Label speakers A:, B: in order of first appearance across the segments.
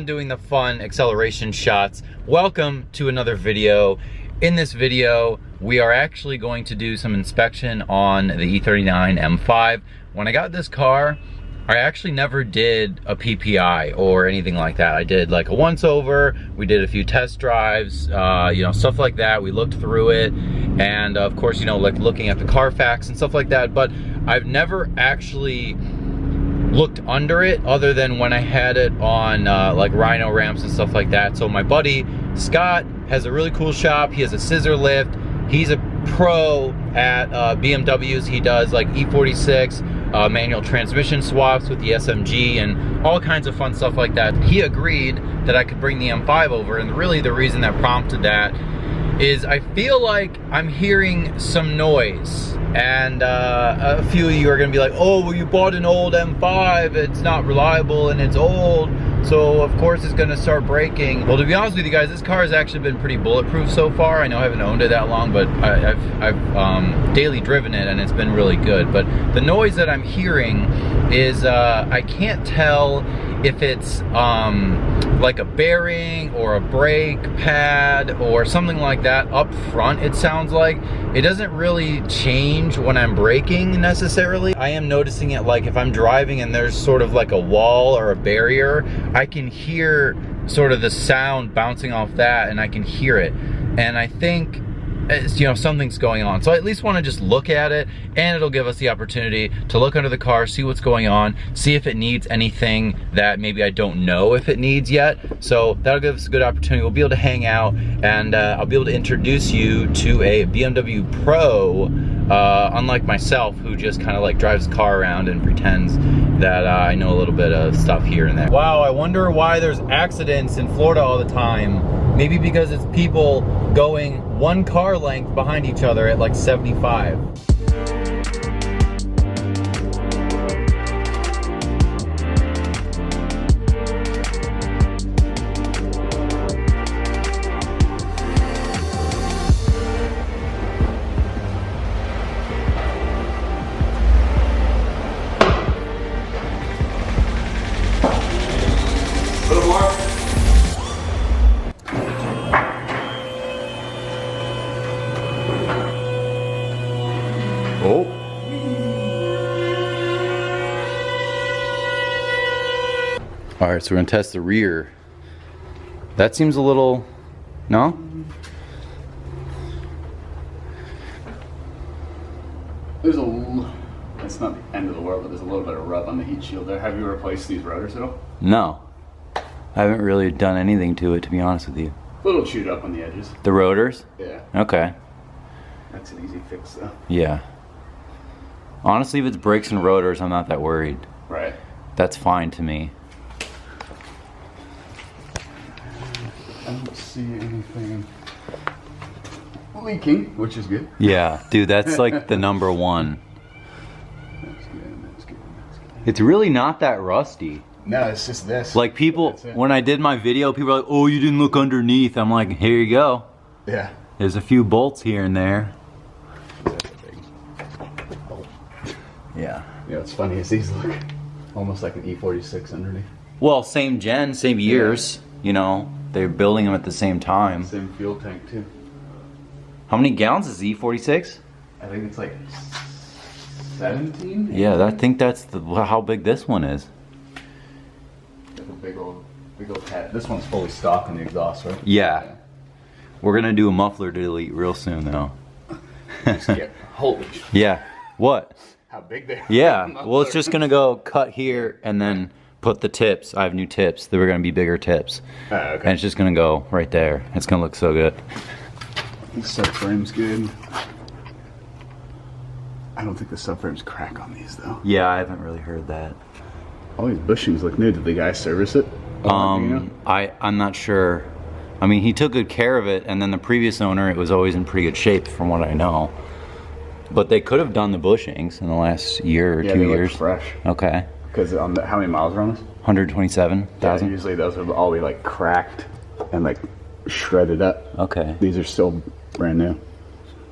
A: on doing the fun acceleration shots. Welcome to another video. In this video, we are actually going to do some inspection on the E39 M5. When I got this car, I actually never did a PPI or anything like that. I did like a once over, we did a few test drives, stuff like that. We looked through it, and of course, like looking at the Carfax and stuff like that, but I've never actually looked under it other than when I had it on like Rhino ramps and stuff like that. So my buddy Scott has a really cool shop. He has a scissor lift. He's a pro at BMWs. He does like E46 manual transmission swaps with the SMG and all kinds of fun stuff like that. He agreed that I could bring the M5 over, and really the reason that prompted that is I feel like I'm hearing some noise, and a few of you are gonna be like, oh, well, you bought an old M5, it's not reliable and it's old, so of course it's gonna start breaking. Well, to be honest with you guys, this car has actually been pretty bulletproof so far. I know I haven't owned it that long, but I've daily driven it and it's been really good. But the noise that I'm hearing is I can't tell if it's like a bearing or a brake pad or something like that up front. It sounds like it doesn't really change when I'm braking necessarily. I am noticing it like if I'm driving and there's sort of like a wall or a barrier, I can hear sort of the sound bouncing off that, and I can hear it, and I think it's, something's going on. So I at least want to just look at it, and it'll give us the opportunity to look under the car, see what's going on, see if it needs anything that maybe I don't know if it needs yet. So that'll give us a good opportunity. We'll be able to hang out, and I'll be able to introduce you to a BMW Pro, unlike myself, who just kind of like drives the car around and pretends that I know a little bit of stuff here and there. Wow, I wonder why there's accidents in Florida all the time. Maybe because it's people going one car length behind each other at like 75. Oh. All right, so we're gonna test the rear. That seems a little, no?
B: There's it's not the end of the world, but there's a little bit of rub on the heat shield there. Have you replaced these rotors at all?
A: No. I haven't really done anything to it, to be honest with you.
B: A little chewed up on the edges.
A: The rotors?
B: Yeah.
A: Okay.
B: That's an easy fix though.
A: Yeah. Honestly, if it's brakes and rotors, I'm not that worried.
B: Right.
A: That's fine to me.
B: I don't see anything leaking, which is good.
A: Yeah, dude, that's like the number one.
B: That's good, that's good, that's good.
A: It's really not that rusty.
B: No, it's just this.
A: Like people, when I did my video, people are like, oh, you didn't look underneath. I'm like, here you go.
B: Yeah.
A: There's a few bolts here and there. Yeah.
B: Yeah, it's funny as these look almost like an E46 underneath.
A: Well, same gen, same years, they're building them at the same time.
B: Same fuel tank too.
A: How many gallons is the E46?
B: I think it's like 17?
A: Yeah, I think that's how big this one is.
B: Got a big old hat. This one's fully stock in the exhaust, right?
A: Yeah. We're gonna do a muffler delete real soon though.
B: Yeah. Holy shit.
A: Yeah. What?
B: How big they are.
A: Yeah. Well, it's just gonna go cut here and then put the tips. I have new tips. They were gonna be bigger tips.
B: Oh, okay.
A: And it's just gonna go right there. It's gonna look so good.
B: The subframe's good. I don't think the subframes crack on these though.
A: Yeah, I haven't really heard that.
B: All these bushings look new. Did the guy service it?
A: I'm not sure. I mean, he took good care of it, and then the previous owner, it was always in pretty good shape from what I know. But they could have done the bushings in the last year or 2 years.
B: Look fresh.
A: Okay.
B: Because how many miles are on this?
A: 127,000.
B: Yeah, usually those will all be like cracked and like shredded up.
A: Okay.
B: These are still brand new.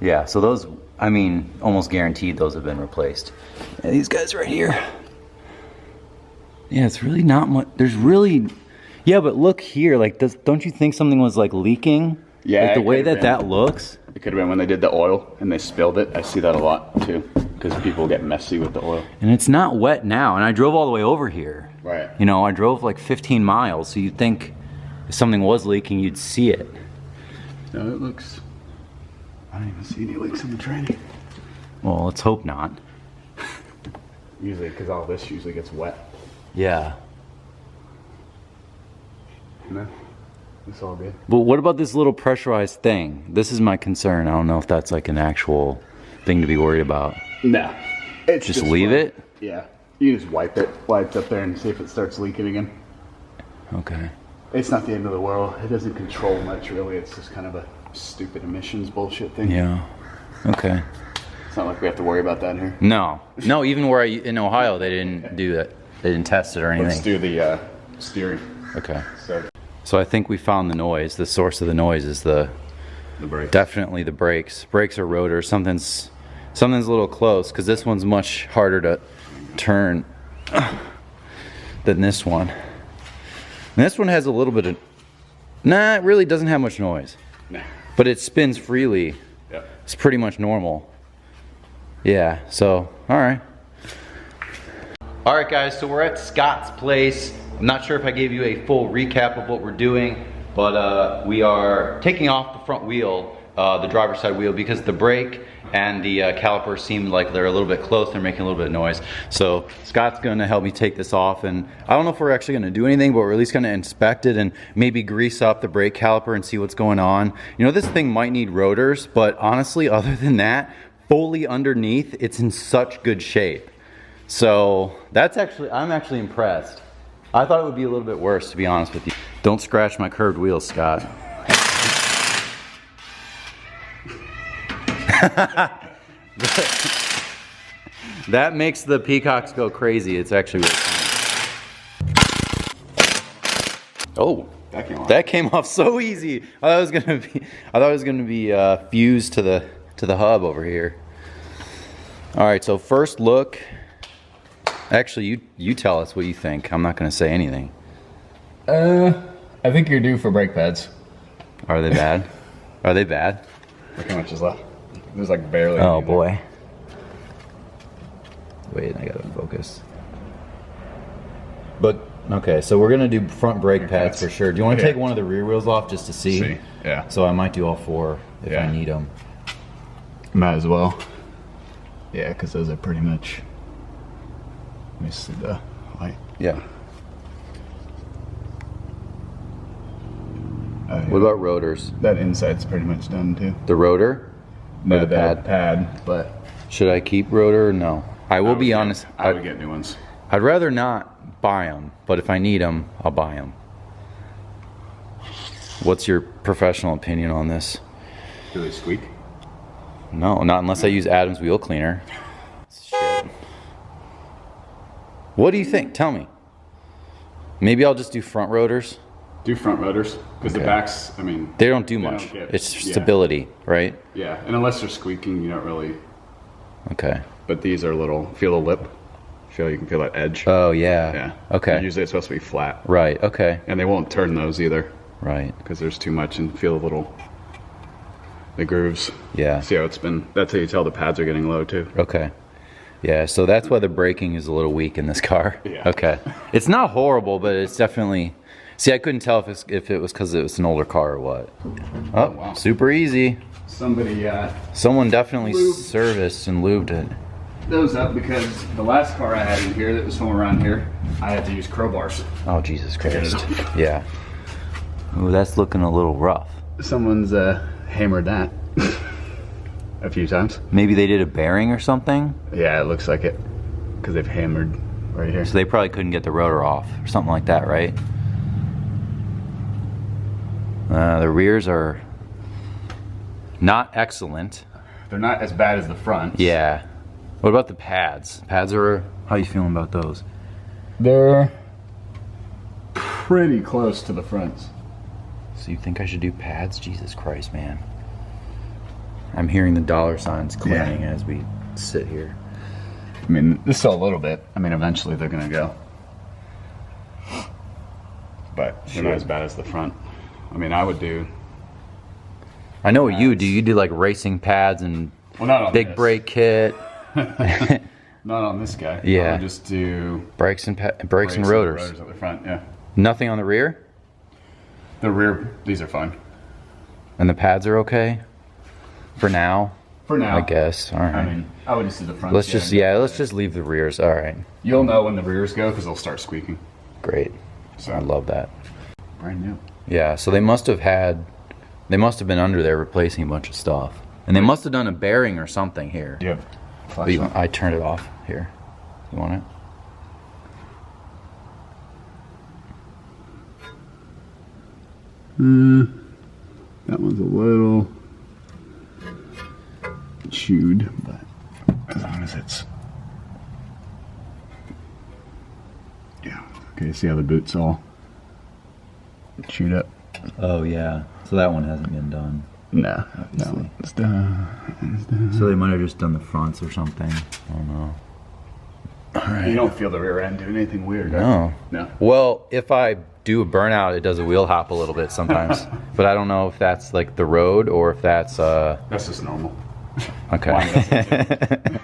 A: Yeah, so those, I mean, almost guaranteed those have been replaced. And these guys right here. Yeah, it's really not much. There's really, Yeah, but look here, like, don't you think something was like leaking?
B: Yeah,
A: like the
B: it
A: way
B: could've
A: that
B: been.
A: looks.
B: It could have been when they did the oil and they spilled it. I see that a lot too, because people get messy with the oil.
A: And it's not wet now, and I drove all the way over here.
B: Right.
A: You know, I drove like 15 miles, so you'd think if something was leaking, you'd see it.
B: No, it looks. I don't even see any leaks in the training.
A: Well, let's hope not.
B: Usually, because all this usually gets wet.
A: Yeah.
B: No, it's all good.
A: But what about this little pressurized thing? This is my concern. I don't know if that's like an actual thing to be worried about.
B: No, it's
A: Just leave it?
B: Yeah, you just wipe it up there and see if it starts leaking again.
A: Okay.
B: It's not the end of the world. It doesn't control much really. It's just kind of a stupid emissions bullshit thing.
A: Yeah. Okay.
B: It's not like we have to worry about that here.
A: No. No, even where in Ohio, they didn't do that. They didn't test it or anything.
B: Let's do the steering.
A: Okay.
B: So
A: So I think we found the noise. The source of the noise is the
B: brake.
A: definitely the brakes. Brakes or rotors. Something's a little close because this one's much harder to turn than this one. And this one has a little bit of, nah, it really doesn't have much noise.
B: Nah.
A: But it spins freely.
B: Yeah.
A: It's pretty much normal. Yeah, so, all right. All right, guys, so we're at Scott's place. I'm not sure if I gave you a full recap of what we're doing, but we are taking off the front wheel, the driver's side wheel, because the brake and the caliper seem like they're a little bit close. They're making a little bit of noise. So Scott's gonna help me take this off, and I don't know if we're actually gonna do anything, but we're at least gonna inspect it and maybe grease up the brake caliper and see what's going on. You know, this thing might need rotors, but honestly, other than that, fully underneath, it's in such good shape. So that's actually, I'm actually impressed. I thought it would be a little bit worse, to be honest with you. Don't scratch my curved wheels, Scott. That makes the peacocks go crazy. It's actually really funny. Oh, that came off so easy. I thought it was gonna be fused to the hub over here. All right, so first look. Actually, you tell us what you think. I'm not gonna say anything.
B: I think you're due for brake pads.
A: Are they bad? Are they bad?
B: Look how much is left. There's like barely.
A: Oh
B: any
A: boy. Wait, I gotta focus. But okay, so we're gonna do front brake pads for sure. Do you want to take one of the rear wheels off just to see?
B: Yeah.
A: So I might do all four if I need them.
B: Might as well. Yeah, because those are pretty much. Let me see the light.
A: Yeah. What about rotors?
B: That inside's pretty much done too.
A: The rotor?
B: No,
A: the pad?
B: Pad, but
A: Should I keep rotor or no? I will be honest.
B: I would get new ones.
A: I'd rather not buy them, but if I need them, I'll buy them. What's your professional opinion on this?
B: Do they squeak?
A: No, not unless I use Adam's wheel cleaner. Shit. What do you think? Tell me. Maybe I'll just do front rotors.
B: Do front rotors, because the backs, I mean...
A: They don't do much. It's stability, right?
B: Yeah, and unless they're squeaking, you don't really...
A: Okay.
B: But these are a little... Feel the lip? You can feel that edge.
A: Oh, yeah.
B: Yeah.
A: Okay.
B: And usually it's supposed to be flat.
A: Right, okay.
B: And they won't turn those either.
A: Right.
B: Because there's too much, and feel a little... The grooves.
A: Yeah.
B: See how it's been... That's how you tell the pads are getting low, too.
A: Okay. Yeah, so that's why the braking is a little weak in this car.
B: Yeah.
A: Okay. It's not horrible, but it's definitely... See, I couldn't tell if it was because it was an older car or what. Oh, wow. Super easy. Someone definitely serviced and lubed it.
B: Those up because the last car I had in here that was from around here, I had to use crowbars.
A: Oh, Jesus Christ. Yeah. Ooh, that's looking a little rough.
B: Someone's hammered that a few times.
A: Maybe they did a bearing or something?
B: Yeah, it looks like it. Because they've hammered right here.
A: So they probably couldn't get the rotor off or something like that, right? The rears are not excellent.
B: They're not as bad as the fronts.
A: Yeah. What about the pads? Pads are, how are you feeling about those?
B: They're pretty close to the fronts.
A: So you think I should do pads? Jesus Christ, man. I'm hearing the dollar signs clicking as we sit here.
B: I mean, there's still a little bit. I mean, eventually they're gonna go. but they're not as bad as the front. I mean, I would do.
A: I know what you do. You do like racing pads and big brake kit.
B: Not on this guy.
A: Yeah.
B: I would just do
A: brakes and rotors.
B: At the front, yeah.
A: Nothing on the rear?
B: The rear, these are fine.
A: And the pads are okay? For now?
B: For now.
A: I guess. All right.
B: I mean, I would just do the front.
A: Let's just leave the rears. All right.
B: You'll know when the rears go because they'll start squeaking.
A: Great. So I love that.
B: Brand new.
A: Yeah, so they must have been under there replacing a bunch of stuff. And they must have done a bearing or something here.
B: Yep.
A: I turned it off here. You want it?
B: That one's a little chewed, but as long as it's okay. See how the boot's all chewed up?
A: Oh yeah. So that one hasn't been done.
B: No, no, it's done.
A: So they might have just done the fronts or something. I don't know.
B: All right. You don't feel the rear end doing anything weird,
A: no.
B: Right? No.
A: Well, if I do a burnout, it does a wheel hop a little bit sometimes. But I don't know if that's like the road or if that's
B: That's just normal.
A: Okay.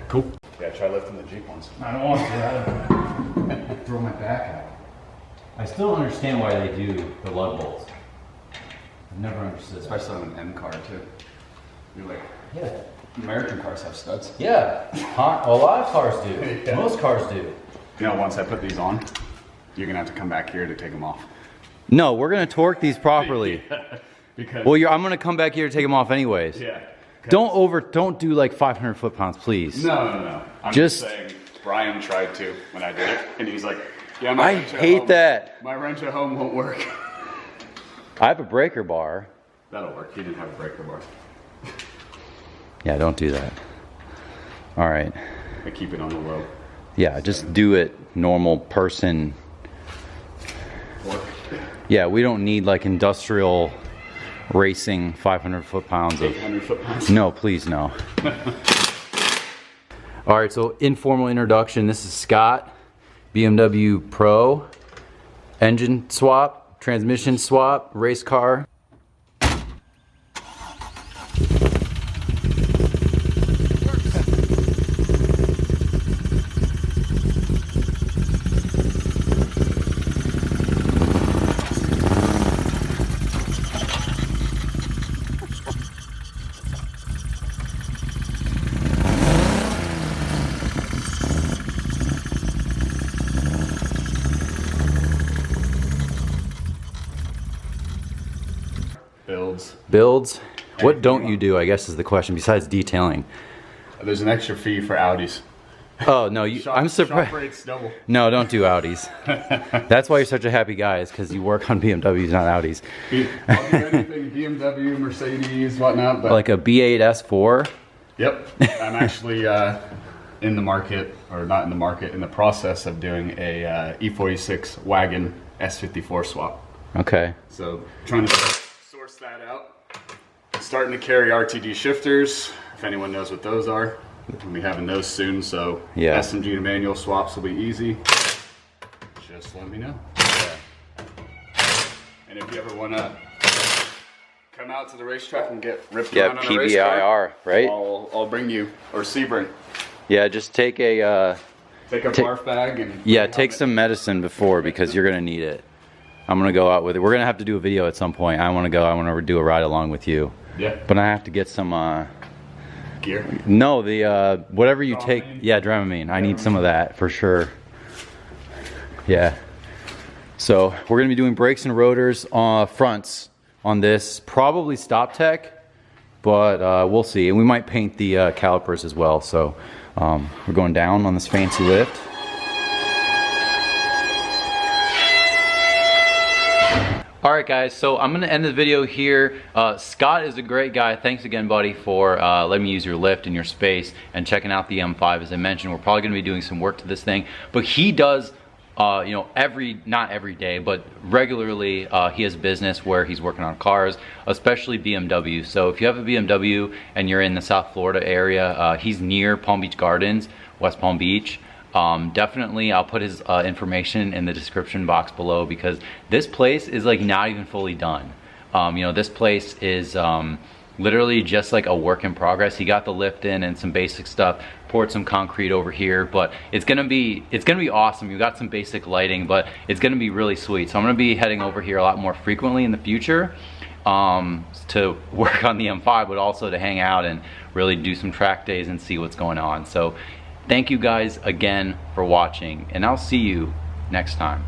B: Cool. Yeah, try lifting the Jeep ones.
A: I don't want to. I throw my back out. I still don't understand why they do the lug bolts. I've never understood.
B: Especially on an M car too. You're like,
A: yeah.
B: American cars have studs.
A: Yeah. A lot of cars do.
B: Yeah.
A: Most cars do.
B: You know, once I put these on, you're gonna have to come back here to take them off.
A: No, we're gonna torque these properly.
B: Yeah, because
A: well, I'm gonna come back here to take them off anyways.
B: Yeah.
A: Don't do like 500 foot-pounds, please.
B: No. I'm just saying. Brian tried to when I did it, and he's like, "Yeah,
A: I hate that.
B: My wrench at home won't work."
A: I have a breaker bar.
B: That'll work. He didn't have a breaker bar.
A: Yeah, don't do that. All right.
B: I keep it on the low.
A: Yeah, just do it normal person.
B: Work.
A: Yeah, we don't need like industrial racing 500 foot-pounds of
B: 800 foot-pounds.
A: No, please no. All right, so informal introduction. This is Scott, BMW Pro, engine swap, transmission swap, race car. Builds. What don't you do, I guess, is the question, besides detailing?
B: There's an extra fee for Audis.
A: Oh, no, I'm surprised.
B: Shop rates double.
A: No, don't do Audis. That's why you're such a happy guy, is because you work on BMWs, not Audis.
B: I'll do anything, BMW, Mercedes, whatnot. But
A: like a B8 S4?
B: Yep. I'm actually in the market, or not in the market, in the process of doing a E46 wagon S54 swap.
A: Okay.
B: So trying to source that out. Starting to carry RTD shifters, if anyone knows what those are. We'll be having those soon, so
A: yeah.
B: SMG to manual swaps will be easy. Just let me know.
A: Yeah.
B: And if you ever want to come out to the racetrack and get ripped
A: yeah,
B: around on a race car,
A: PBIR, right?
B: I'll bring you, or Sebring.
A: Yeah, just take a
B: barf bag and
A: take some medicine before, because you're gonna need it. I'm gonna go out with it. We're gonna have to do a video at some point. I want to do a ride along with you.
B: Yeah.
A: But I have to get some
B: gear.
A: No, the whatever you take. Yeah, Dramamine. I need some of that for sure. Yeah. So we're gonna be doing brakes and rotors fronts on this. Probably Stop Tech, but we'll see. And we might paint the calipers as well. So we're going down on this fancy lift. All right, guys, so I'm gonna end the video here. Scott is a great guy. Thanks again, buddy, for letting me use your lift and your space and checking out the M5. As I mentioned, we're probably gonna be doing some work to this thing, but he does, you know, not every day, but regularly, he has business where he's working on cars, especially BMW. So if you have a BMW and you're in the South Florida area, he's near Palm Beach Gardens, West Palm Beach. Definitely I'll put his information in the description box below, because this place is like not even fully done. You know, this place is literally just like a work in progress. He got the lift in and some basic stuff, poured some concrete over here, but it's gonna be awesome. You got some basic lighting, but it's gonna be really sweet. So I'm gonna be heading over here a lot more frequently in the future to work on the M5, but also to hang out and really do some track days and see what's going on. So thank you guys again for watching, and I'll see you next time.